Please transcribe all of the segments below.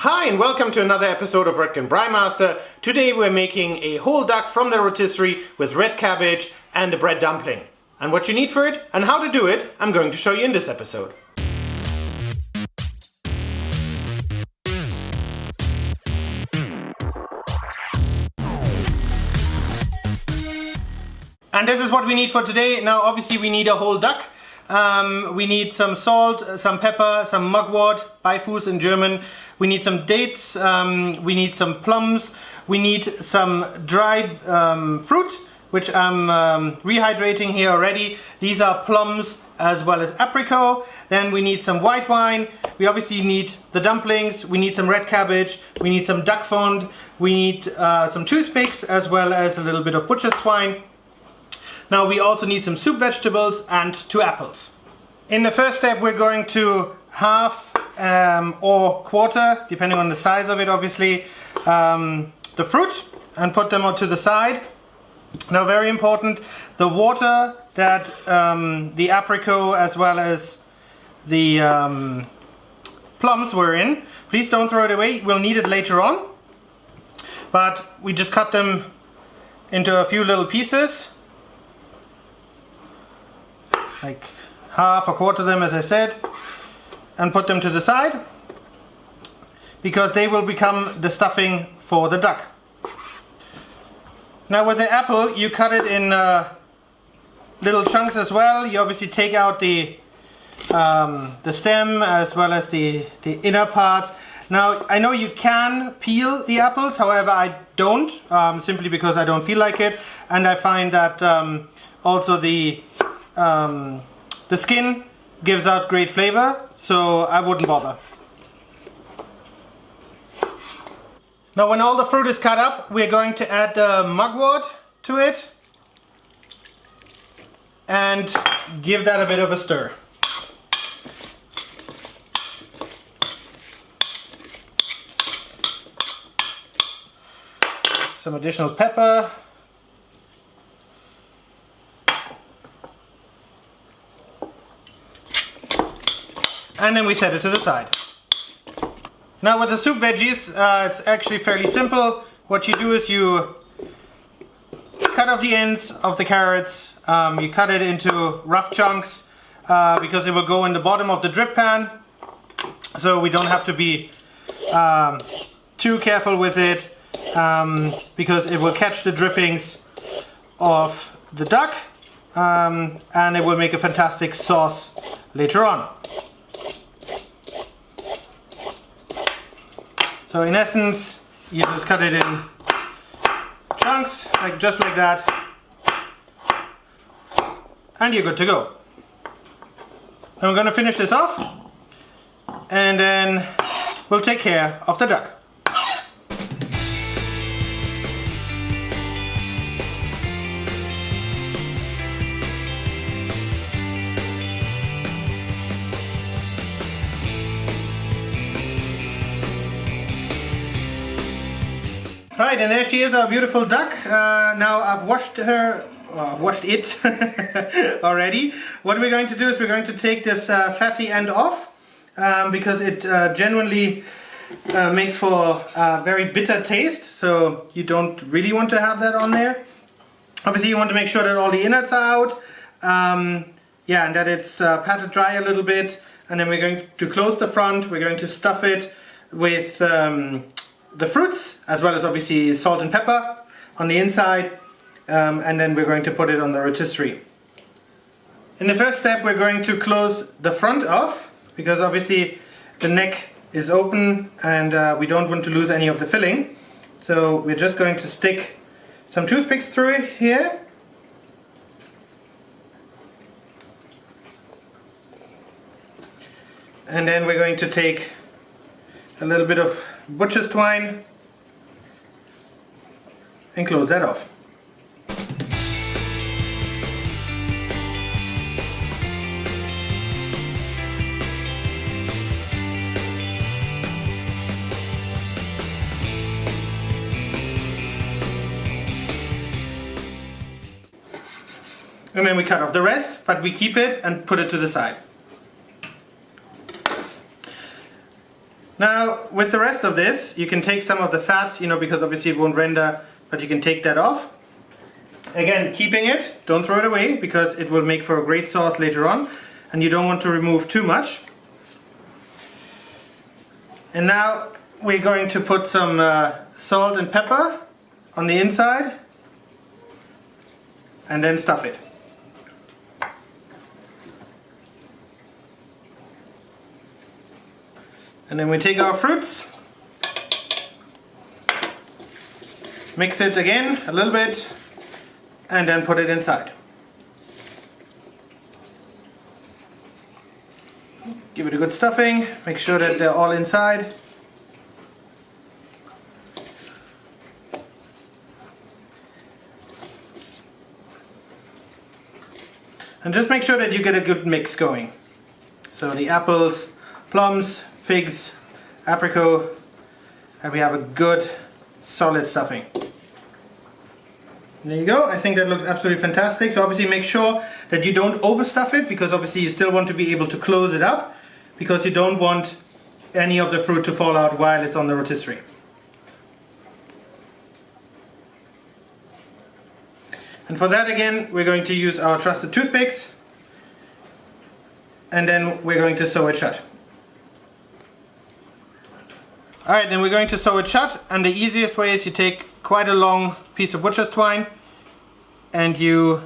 Hi and welcome to another episode of Roettgen Braai Master. Today we're making a whole duck from the rotisserie with red cabbage and a bread dumpling. And what you need for it and how to do it, I'm going to show you in this episode. And this is what we need for today. Now obviously we need a whole duck. We need some salt, some pepper, some mugwort, Beifus in German. We need some dates, we need some plums, we need some dried fruit, which I'm rehydrating here already. These are plums as well as apricot. Then we need some white wine. We obviously need the dumplings, we need some red cabbage, we need some duck fond, we need some toothpicks as well as a little bit of butcher's twine. Now we also need some soup vegetables and 2 apples. In the first step we're going to half or quarter, depending on the size of it obviously, the fruit and put them onto the side. Now very important, the water that the apricot as well as the plums were in, please don't throw it away, we'll need it later on. But we just cut them into a few little pieces. Like half or quarter of them, as I said, and put them to the side because they will become the stuffing for the duck. Now with the apple you cut it in little chunks as well. You obviously take out the stem as well as the inner parts. Now I know you can peel the apples, however I don't, simply because I don't feel like it, and I find that also the skin gives out great flavor, so I wouldn't bother. Now when all the fruit is cut up, we're going to add the mugwort to it and give that a bit of a stir. Some additional pepper. And then we set it to the side. Now with the soup veggies, it's actually fairly simple. What you do is you cut off the ends of the carrots, you cut it into rough chunks because it will go in the bottom of the drip pan. So we don't have to be too careful with it because it will catch the drippings of the duck and it will make a fantastic sauce later on. So in essence, you just cut it in chunks, just like that, and you're good to go. I'm going to finish this off, and then we'll take care of the duck. Right, and there she is, our beautiful duck. Now I've washed her, washed it already. What we're going to do is we're going to take this fatty end off because it genuinely makes for a very bitter taste, so you don't really want to have that on there. Obviously you want to make sure that all the innards are out, yeah, and that it's patted dry a little bit, and then we're going to close the front. We're going to stuff it with the fruits, as well as obviously salt and pepper on the inside, and then we're going to put it on the rotisserie. In the first step we're going to close the front off because obviously the neck is open and we don't want to lose any of the filling. So we're just going to stick some toothpicks through it here. And then we're going to take a little bit of butcher's twine and close that off. And then we cut off the rest, but we keep it and put it to the side. Now with the rest of this, you can take some of the fat, you know, because obviously it won't render, but you can take that off. Again, keeping it, don't throw it away because it will make for a great sauce later on, and you don't want to remove too much. And now we're going to put some salt and pepper on the inside and then stuff it. And then we take our fruits, mix it again a little bit, and then put it inside. Give it a good stuffing, make sure that they're all inside. And just make sure that you get a good mix going. So the apples, plums, figs, apricot, and we have a good solid stuffing. There you go. I think that looks absolutely fantastic. So obviously make sure that you don't overstuff it, because obviously you still want to be able to close it up, because you don't want any of the fruit to fall out while it's on the rotisserie. And for that again, we're going to use our trusted toothpicks, and then we're going to sew it shut. Alright, then we're going to sew it shut, and the easiest way is you take quite a long piece of butcher's twine and you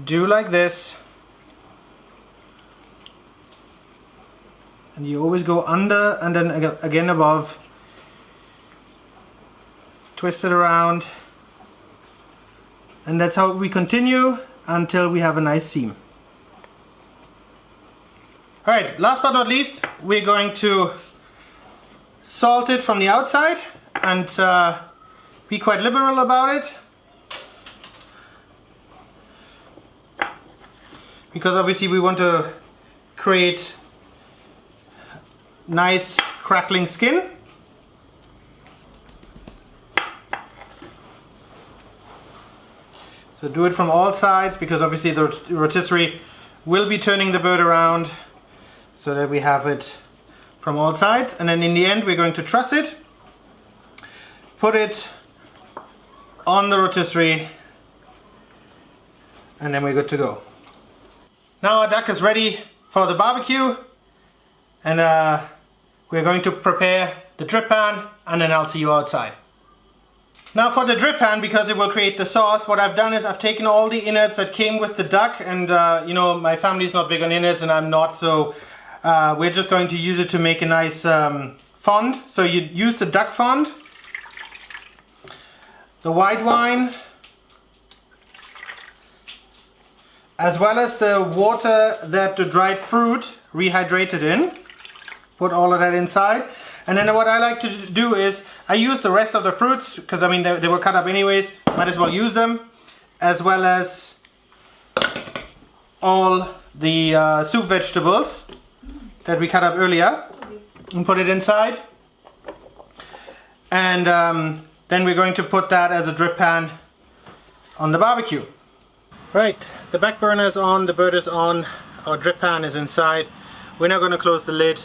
do like this, and you always go under and then again above, twist it around, and that's how we continue until we have a nice seam. Alright, last but not least, we're going to salt it from the outside and be quite liberal about it, because obviously we want to create nice crackling skin. So do it from all sides, because obviously the rotisserie will be turning the bird around, so that we have it from all sides. And then in the end we're going to truss it, put it on the rotisserie, and then we're good to go. Now our duck is ready for the barbecue, and we're going to prepare the drip pan, and then I'll see you outside. Now for the drip pan, because it will create the sauce, what I've done is I've taken all the innards that came with the duck, and you know, my family's not big on innards and I'm not, so we're just going to use it to make a nice fond. So you use the duck fond, the white wine, as well as the water that the dried fruit rehydrated in. Put all of that inside. And then what I like to do is I use the rest of the fruits, because I mean they were cut up anyways, might as well use them, as well as all the soup vegetables that we cut up earlier, and put it inside. And then we're going to put that as a drip pan on the barbecue. Right, the back burner is on, the bird is on, our drip pan is inside. We're now going to close the lid,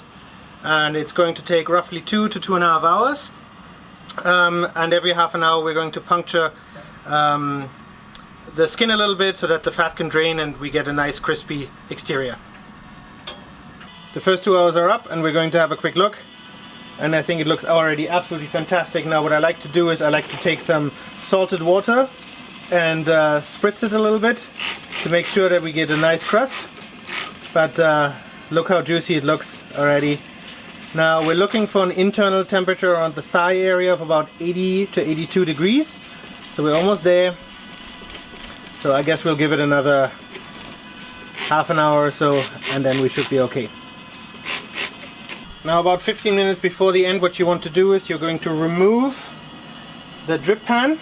and it's going to take roughly 2 to 2.5 hours. And every half an hour we're going to puncture the skin a little bit so that the fat can drain and we get a nice crispy exterior. The first 2 hours are up, and we're going to have a quick look, and I think it looks already absolutely fantastic. Now what I like to do is I like to take some salted water and spritz it a little bit to make sure that we get a nice crust. But look how juicy it looks already. Now we're looking for an internal temperature around the thigh area of about 80 to 82 degrees. So we're almost there. So I guess we'll give it another half an hour or so, and then we should be okay. Now about 15 minutes before the end, what you want to do is you're going to remove the drip pan,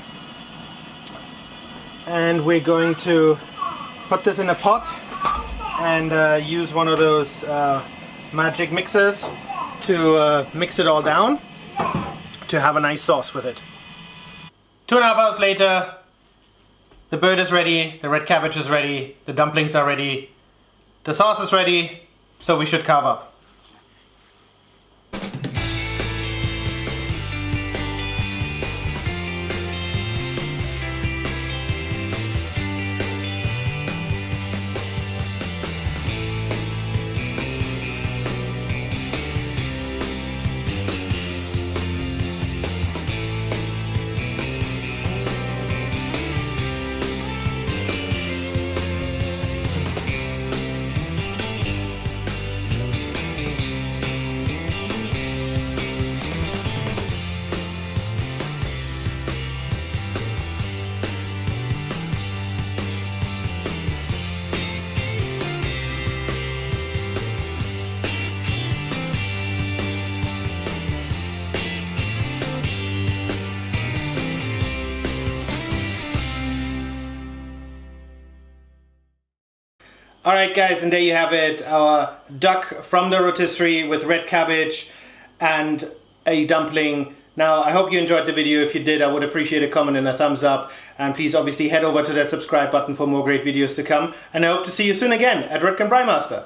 and we're going to put this in a pot and use one of those magic mixers to mix it all down to have a nice sauce with it. 2.5 hours later, the bird is ready, the red cabbage is ready, the dumplings are ready, the sauce is ready, so we should carve up. Alright guys, and there you have it, our duck from the rotisserie with red cabbage and a dumpling. Now, I hope you enjoyed the video. If you did, I would appreciate a comment and a thumbs up. And please obviously head over to that subscribe button for more great videos to come. And I hope to see you soon again at Roettgen Braai Master.